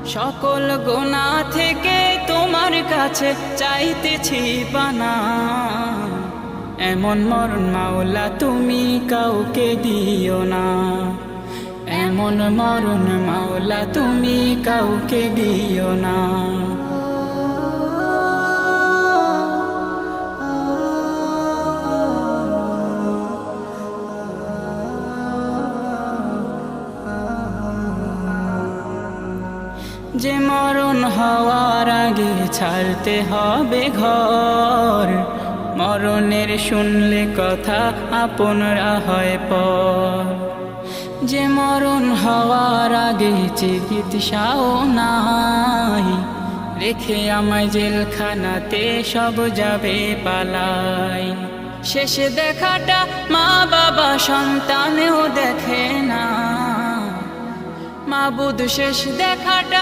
সকল গুনাহ থেকে তোমার কাছে চাইতেছি পানা। এমন মরণ মাওলা তুমি কাউকে দিও না, এমন মরণ মাওলা তুমি কাউকে দিও না। যে মরণ হওয়ার আগে ছাড়তে হবে ঘর, মরণের শুনলে কথা আপনরা হয় পর। যে মরণ হওয়ার আগে চিকিৎসাও নাই, রেখে আমায় জেলখানাতে সব যাবে পালাই। শেষ দেখাটা মা বাবা সন্তানেও দেখে না, মাবুদ শেষ দেখাটা